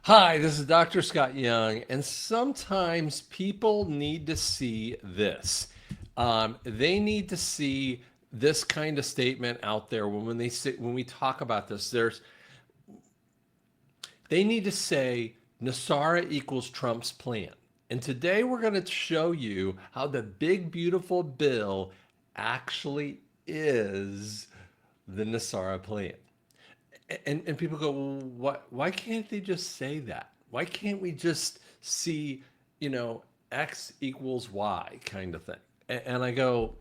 Hi, this is Dr. Scott Young, and sometimes people need to see this. They need to see this kind of statement out there when we talk about this. They need to say NESARA equals Trump's plan. And today we're going to show you how the big beautiful bill actually is the NESARA plan. And people go, well, why can't they just say that? Why can't we just see, you know, X equals Y kind of thing? And I go,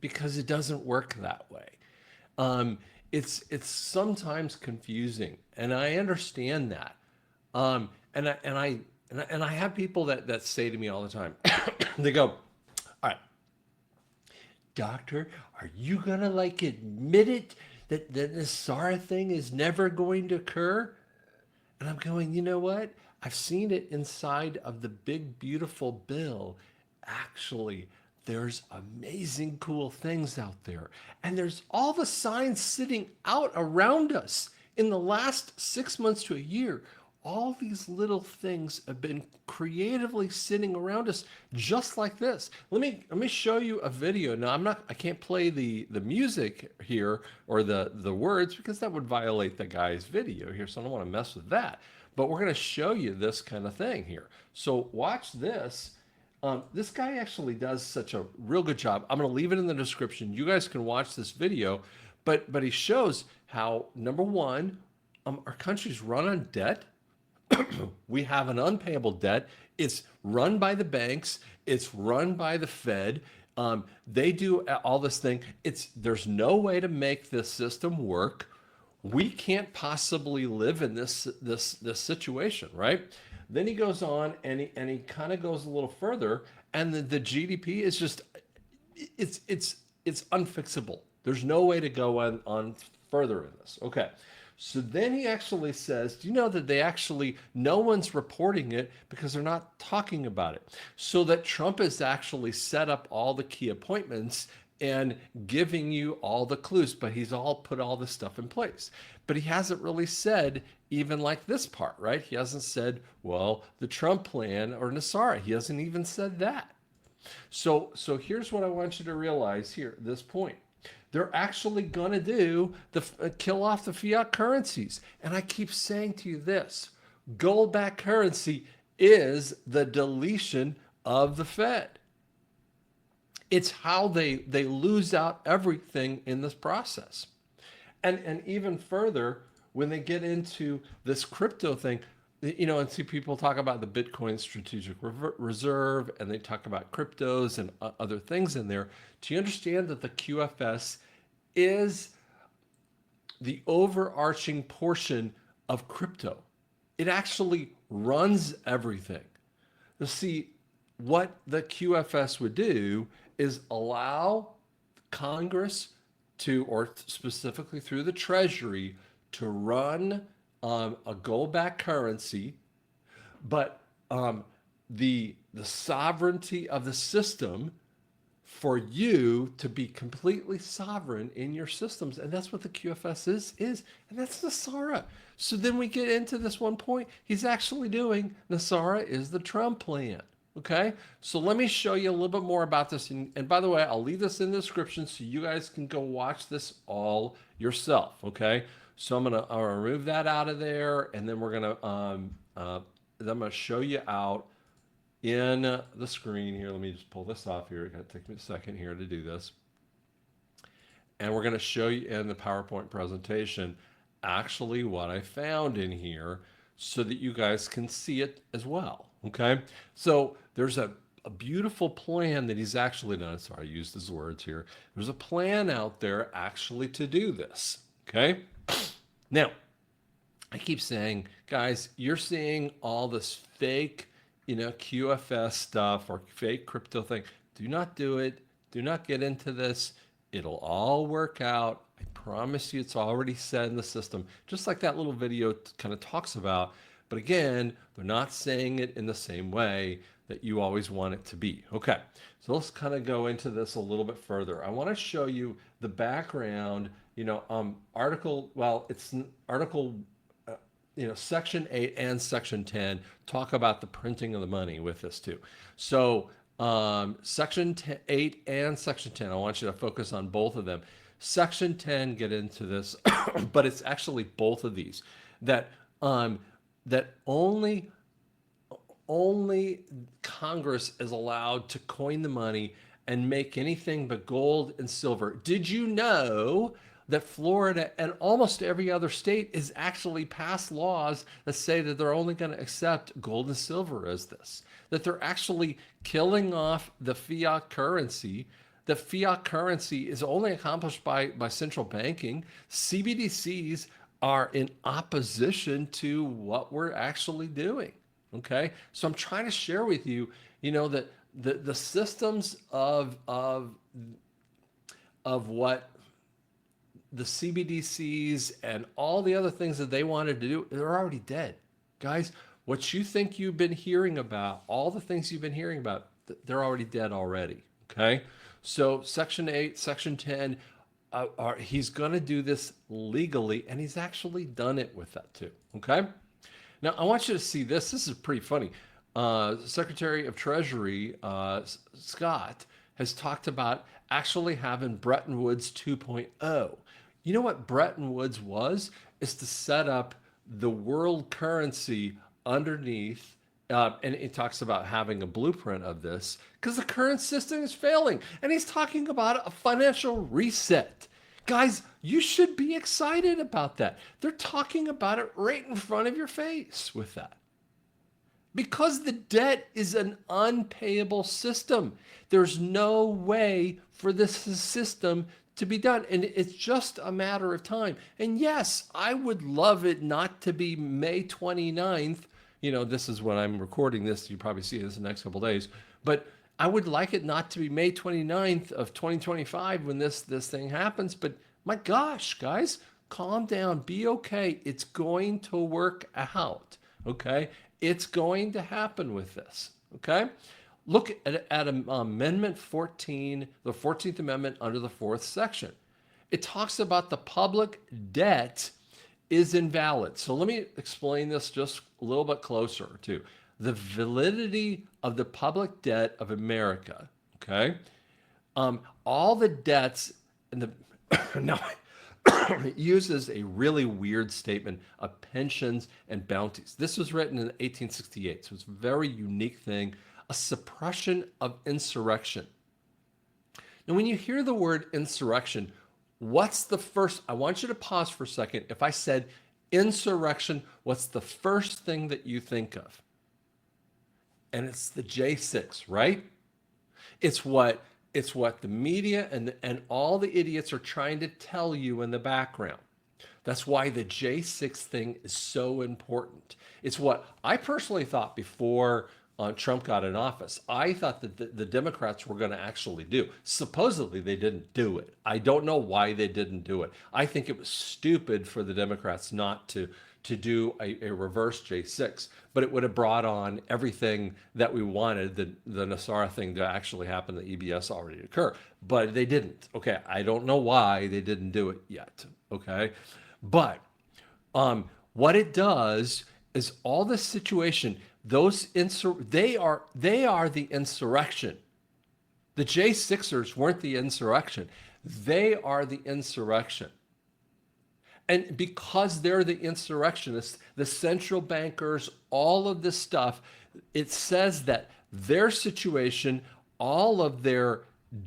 because it doesn't work that way. It's sometimes confusing, and I understand that. And I have people that say to me all the time, they go, all right, doctor, are you gonna like admit it that this SARA thing is never going to occur? And I'm going, you know what? I've seen it inside of the big, beautiful bill. Actually, there's amazing, cool things out there. And there's all the signs sitting out around us in the last 6 months to a year. All these little things have been creatively sitting around us just like this. Let me show you a video. Now I can't play the music here or the words because that would violate the guy's video here, so I don't want to mess with that. But we're going to show you this kind of thing here. So watch this. This guy actually does such a real good job. I'm going to leave it in the description. You guys can watch this video, but he shows how, number one, our country's run on debt. We have an unpayable debt. It's run by the banks. It's run by the Fed. They do all this thing. There's no way to make this system work. We can't possibly live in this situation, right? Then he goes on and he kind of goes a little further, and the GDP is just it's unfixable. There's no way to go on further in this. Okay. So then he actually says, do you know that no one's reporting it because they're not talking about it? So that Trump has actually set up all the key appointments and giving you all the clues, but he's all put all this stuff in place. But he hasn't really said even like this part, right? He hasn't said, well, the Trump plan or NESARA. He hasn't even said that. So here's what I want you to realize here at this point. They're actually going to do kill off the fiat currencies. And I keep saying to you this, gold-backed currency is the deletion of the Fed. It's how they lose out everything in this process. And even further, when they get into this crypto thing, and see people talk about the Bitcoin strategic reserve, and they talk about cryptos and other things in there. Do you understand that the QFS is the overarching portion of crypto? It actually runs everything. You see, what the QFS would do is allow Congress or specifically through the Treasury, to run a gold-backed currency, but the sovereignty of the system for you to be completely sovereign in your systems. And that's what the QFS is, and that's NESARA. So then we get into this one point. He's actually doing NESARA is the Trump plan. Okay, so let me show you a little bit more about this. And by the way, I'll leave this in the description so you guys can go watch this all yourself. Okay, so I'll remove that out of there, and then I'm gonna show you out in the screen here. Let me just pull this off here. It's gonna take me a second here to do this, and we're gonna show you in the PowerPoint presentation actually what I found in here, so that you guys can see it as well. Okay, so there's a beautiful plan that he's actually done. Sorry, I used his words here. There's a plan out there actually to do this. Okay, now I keep saying, guys, you're seeing all this fake, QFS stuff or fake crypto thing. Do not do it. Do not get into this. It'll all work out. I promise you, it's already set in the system, just like that little video kind of talks about. But again, they're not saying it in the same way that you always want it to be. Okay, so let's kind of go into this a little bit further. I want to show you the background, article, well, it's article Section 8 and Section 10 talk about the printing of the money with this too. So Section 8 and Section 10, I want you to focus on both of them. Section 10 get into this, but it's actually both of these that that only Congress is allowed to coin the money and make anything but gold and silver. Did you know that Florida and almost every other state is actually passed laws that say that they're only going to accept gold and silver as this? That they're actually killing off the fiat currency. The fiat currency is only accomplished by central banking. CBDCs are in opposition to what we're actually doing. Okay, so I'm trying to share with you, that the systems of what the CBDCs and all the other things that they wanted to do, they're already dead, guys. What you think you've been hearing about, all the things you've been hearing about, they're already dead already. Okay, so Section 8, Section 10. He's going to do this legally, and he's actually done it with that too. Okay. Now, I want you to see this. This is pretty funny. Secretary of Treasury Scott has talked about actually having Bretton Woods 2.0. You know what Bretton Woods was? Is to set up the world currency underneath. And it talks about having a blueprint of this because the current system is failing. And he's talking about a financial reset. Guys, you should be excited about that. They're talking about it right in front of your face with that. Because the debt is an unpayable system. There's no way for this system to be done. And it's just a matter of time. And yes, I would love it not to be May 29th. This is when I'm recording this. You probably see this in the next couple of days. But I would like it not to be May 29th of 2025 when this thing happens. But my gosh, guys, calm down. Be okay. It's going to work out. Okay? It's going to happen with this. Okay? Look at Amendment 14, the 14th Amendment under the 4th section. It talks about the public debt is invalid. So let me explain this just a little bit closer to the validity of the public debt of America. Okay, all the debts and the now it uses a really weird statement of pensions and bounties. This was written in 1868, so it's a very unique thing, a suppression of insurrection. Now, when you hear the word insurrection, what's the first? I want you to pause for a second. If I said insurrection, what's the first thing that you think of? And it's the J6, right? It's what the media and all the idiots are trying to tell you in the background. That's why the J6 thing is so important. It's what I personally thought before Trump got in office. I thought that the Democrats were going to actually do. Supposedly, they didn't do it. I don't know why they didn't do it. I think it was stupid for the Democrats not to do a reverse J6, but it would have brought on everything that we wanted, the NESARA thing to actually happen, the EBS already occur. But they didn't. Okay, I don't know why they didn't do it yet. Okay, but what it does is all this situation, they are the insurrection. The J6ers weren't the insurrection. They are the insurrection. And because they're the insurrectionists, the central bankers, all of this stuff, it says that their situation, all of their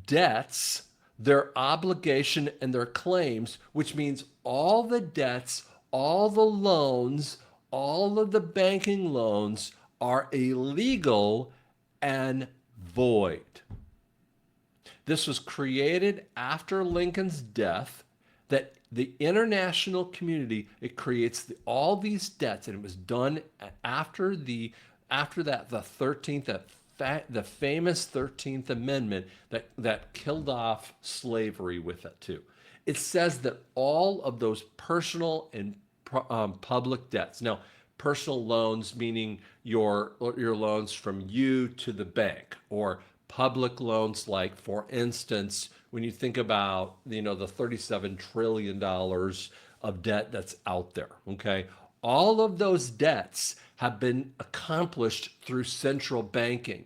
debts, their obligation, and their claims, which means all the debts, all the loans, all of the banking loans are illegal and void. This was created after Lincoln's death, that the international community, it creates all these debts, and it was done after that, the 13th, the famous 13th Amendment that killed off slavery with it too. It says that all of those personal and public debts. Now, personal loans meaning your loans from you to the bank, or public loans like, for instance, when you think about the $37 trillion of debt that's out there, okay? All of those debts have been accomplished through central banking,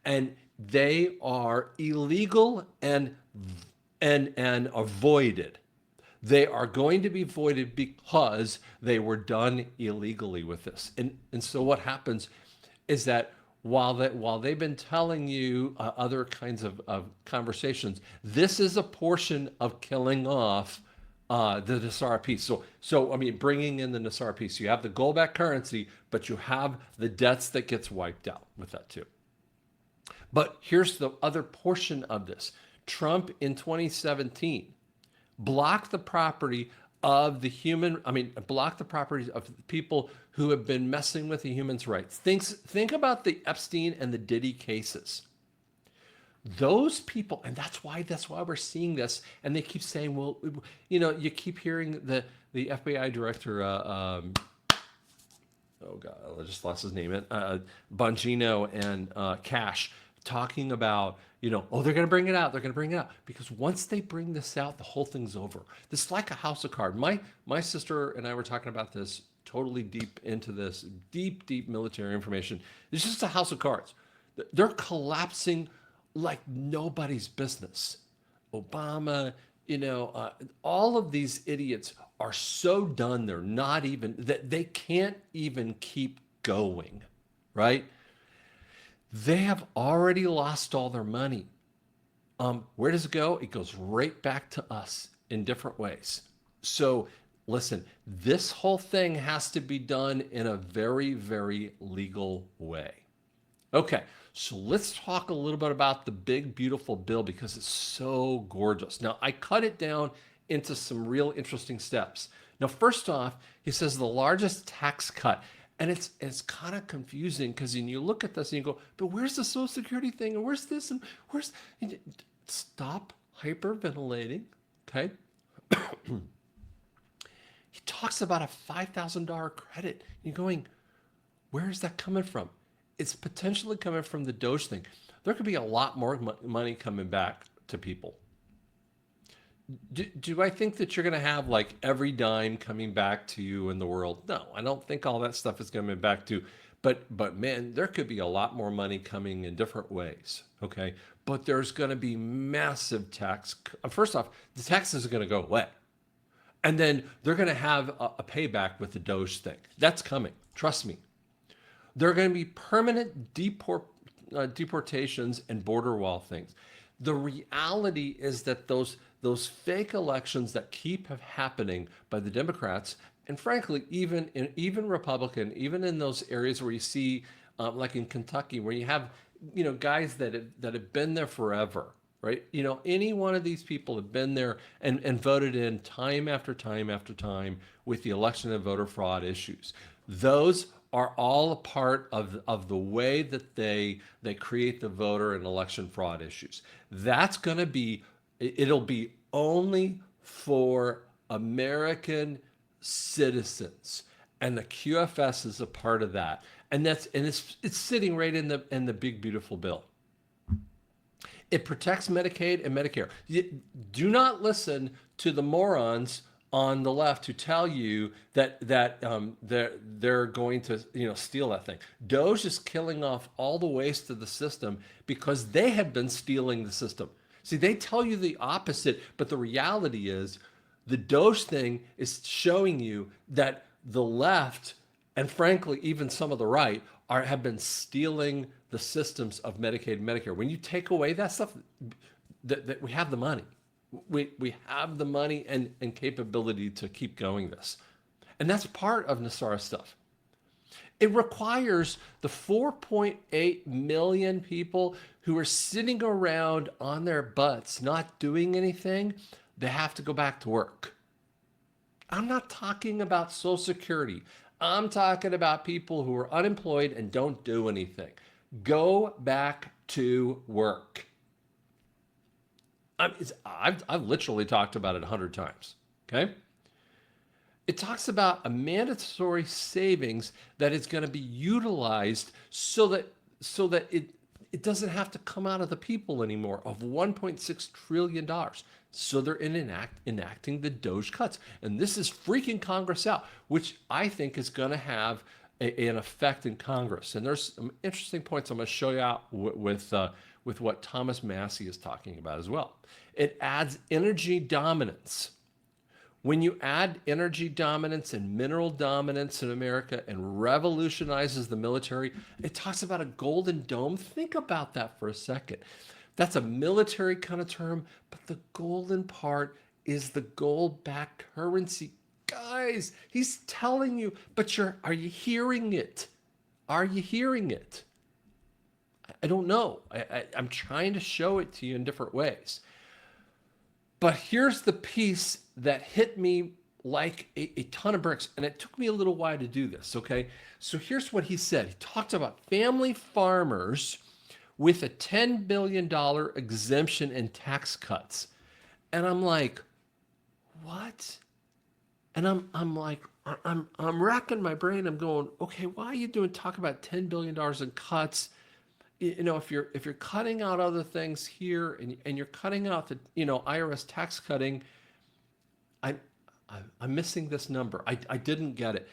and they are illegal and avoided. They are going to be voided because they were done illegally with this. And so what happens is that while they've been telling you other kinds of conversations, this is a portion of killing off the NESARA piece. So I mean, bringing in the NESARA piece, you have the gold-backed currency, but you have the debts that gets wiped out with that too. But here's the other portion of this. Trump in 2017 block the property of the block the properties of people who have been messing with the human rights. Think about the Epstein and the Diddy cases. Those people, and that's why we're seeing this. And they keep saying, well, you keep hearing the FBI director, oh God, I just lost his name, Bongino and Cash, talking about, oh, they're going to bring it out. They're going to bring it out. Because once they bring this out, the whole thing's over. This is like a house of cards. My sister and I were talking about this, totally deep into this, deep military information. It's just a house of cards. They're collapsing like nobody's business. Obama, all of these idiots are so done. They're not even, that they can't even keep going, right? They have already lost all their money. Where does it go? It goes right back to us in different ways. So listen, this whole thing has to be done in a very, very legal way. Okay, so let's talk a little bit about the big, beautiful bill because it's so gorgeous. Now, I cut it down into some real interesting steps. Now, first off, he says the largest tax cut. And it's kind of confusing because when you look at this and you go, but where's the Social Security thing? And where's this? And where's... Stop hyperventilating, okay? He talks about a $5,000 credit. You're going, where is that coming from? It's potentially coming from the DOGE thing. There could be a lot more money coming back to people. Do I think that you're going to have like every dime coming back to you in the world? No, I don't think all that stuff is coming back to, but man, there could be a lot more money coming in different ways. Okay. But there's going to be massive tax. First off, the taxes are going to go away. And then they're going to have a payback with the DOGE thing. That's coming. Trust me. There are going to be permanent deportations and border wall things. The reality is that those fake elections that keep happening by the Democrats, and frankly, even Republican, even in those areas where you see, like in Kentucky, where you have, guys that have been there forever, right? Any one of these people have been there and voted in time after time after time with the election and voter fraud issues. Those are all a part of the way that they create the voter and election fraud issues. That's going to be, it'll be only for American citizens, and the QFS is a part of that. And it's sitting right in the big beautiful bill. It protects Medicaid and Medicare. Do not listen to the morons on the left who tell you that they're going to steal that thing. DOGE is killing off all the waste of the system because they have been stealing the system. See, they tell you the opposite, but the reality is the DOGE thing is showing you that the left, and frankly, even some of the right, have been stealing the systems of Medicaid and Medicare. When you take away that stuff, that we have the money. We have the money and capability to keep going this. And that's part of NESARA stuff. It requires the 4.8 million people who are sitting around on their butts not doing anything. They have to go back to work. I'm not talking about Social Security. I'm talking about people who are unemployed and don't do anything. Go back to work. I've literally talked about it 100 times, okay? It talks about a mandatory savings that is going to be utilized so that It doesn't have to come out of the people anymore of $1.6 trillion. So they're enacting the DOGE cuts. And this is freaking Congress out, which I think is going to have an effect in Congress. And there's some interesting points I'm going to show you out with what Thomas Massie is talking about as well. It adds energy dominance. When you add energy dominance and mineral dominance in America and revolutionizes the military, it talks about a golden dome. Think about that for a second. That's a military kind of term, but the golden part is the gold-backed currency. Guys, he's telling you, but are you hearing it? Are you hearing it? I don't know. I'm trying to show it to you in different ways. But here's the piece that hit me like a ton of bricks, and it took me a little while to do this, okay? So here's what he said. He talked about family farmers with a $10 billion exemption and tax cuts. And I'm like, what? And I'm like, I'm racking my brain. I'm going, okay, why are you talk about $10 billion in cuts? You know, if you're cutting out other things here and you're cutting out the IRS tax cutting, I'm missing this number. I didn't get it.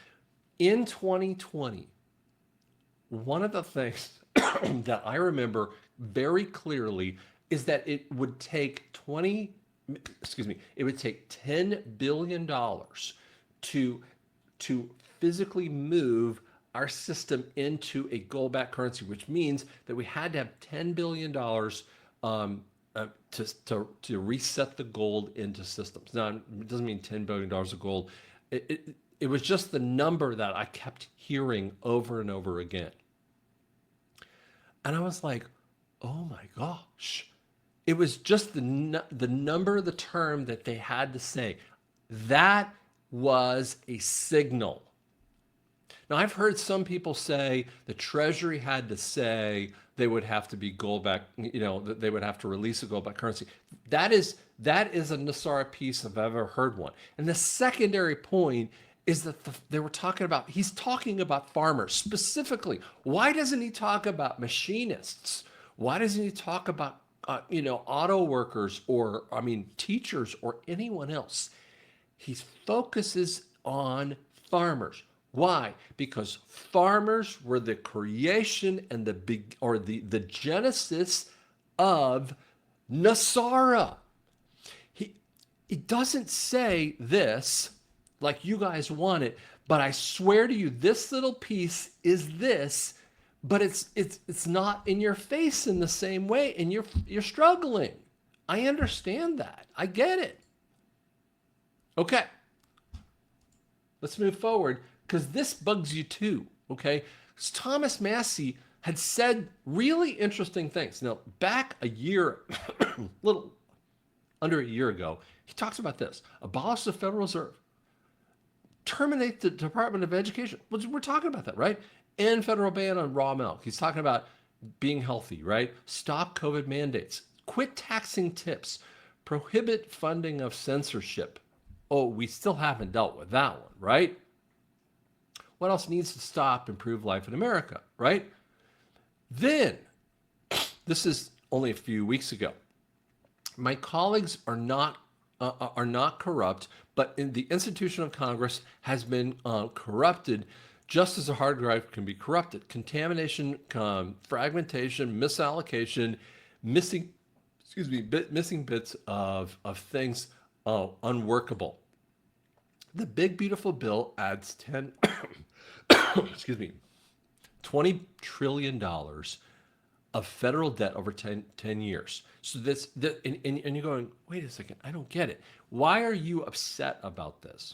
In 2020, one of the things that I remember very clearly is that it would take $10 billion to physically move our system into a gold-backed currency, which means that we had to have $10 billion to reset the gold into systems. Now, it doesn't mean $10 billion of gold. It was just the number that I kept hearing over and over again. And I was like, oh my gosh. It was just the number, the term that they had to say. That was a signal. Now, I've heard some people say the Treasury had to say they would have to be gold-backed, that they would have to release a gold-backed currency. That is a NESARA piece if I've ever heard one. And the secondary point is that he's talking about farmers specifically. Why doesn't he talk about machinists? Why doesn't he talk about, auto workers or teachers or anyone else? He focuses on farmers. Why? Because farmers were the creation and the genesis of NESARA. He doesn't say this like you guys want it, but I swear to you, this little piece is this, but it's not in your face in the same way, and you're struggling. I understand that. I get it. Okay. Let's move forward, because this bugs you too, okay? Thomas Massie had said really interesting things. Now, back little under a year ago, he talks about this: abolish the Federal Reserve, terminate the Department of Education. We're talking about that, right? End federal ban on raw milk. He's talking about being healthy, right? Stop COVID mandates. Quit taxing tips. Prohibit funding of censorship. Oh, we still haven't dealt with that one, right? What else needs to stop? Improve life in America, right? Then, this is only a few weeks ago. My colleagues are not corrupt, but in the institution of Congress has been corrupted, just as a hard drive can be corrupted. Contamination, fragmentation, misallocation, missing bits of things unworkable. The big beautiful bill adds $20 trillion of federal debt over 10 years. So and you're going, wait a second, I don't get it. Why are you upset about this?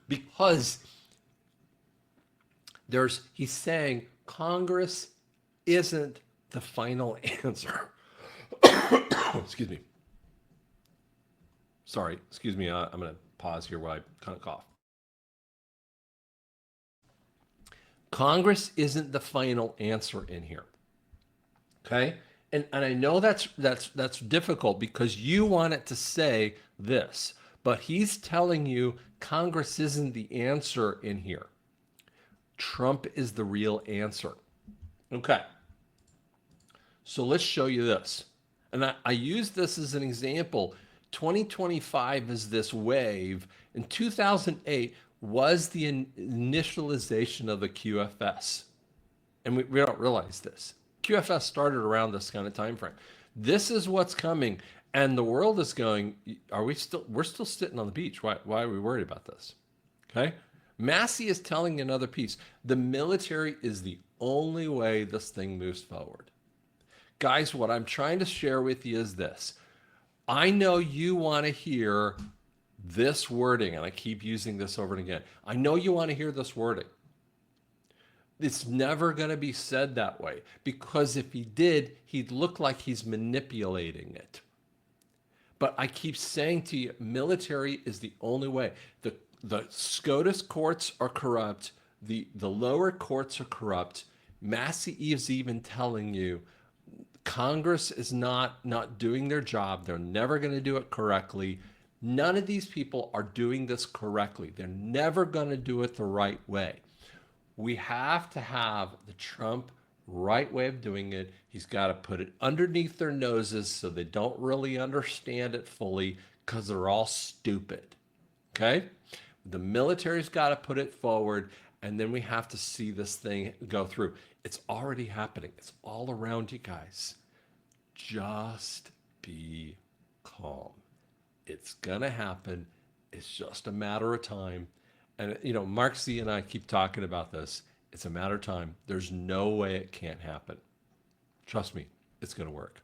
Because he's saying Congress isn't the final answer. Excuse me. Sorry, excuse me. I'm going to pause here while I kind of cough. Congress isn't the final answer in here. Okay? And I know that's difficult because you want it to say this, but he's telling you Congress isn't the answer in here. Trump is the real answer. Okay. So let's show you this. And I use this as an example. 2025 is this wave. In 2008 was the initialization of the QFS. And we don't realize this. QFS started around this kind of time frame. This is what's coming. And the world is going, we're still sitting on the beach. Why are we worried about this? Okay. Massie is telling another piece. The military is the only way this thing moves forward. Guys, what I'm trying to share with you is this. I know you want to hear this wording, and I keep using this over and again. I know you want to hear this wording. It's never going to be said that way, because if he did, he'd look like he's manipulating it. But I keep saying to you, military is the only way. The SCOTUS courts are corrupt. The lower courts are corrupt. Massie is even telling you Congress is not doing their job. They're never going to do it correctly. None of these people are doing this correctly. They're never going to do it the right way. We have to have the Trump right way of doing it. He's got to put it underneath their noses so they don't really understand it fully, because they're all stupid. Okay? The military's got to put it forward, and then we have to see this thing go through. It's already happening. It's all around you guys. Just be calm. It's going to happen. It's just a matter of time. And, Mark Z and I keep talking about this. It's a matter of time. There's no way it can't happen. Trust me, it's going to work.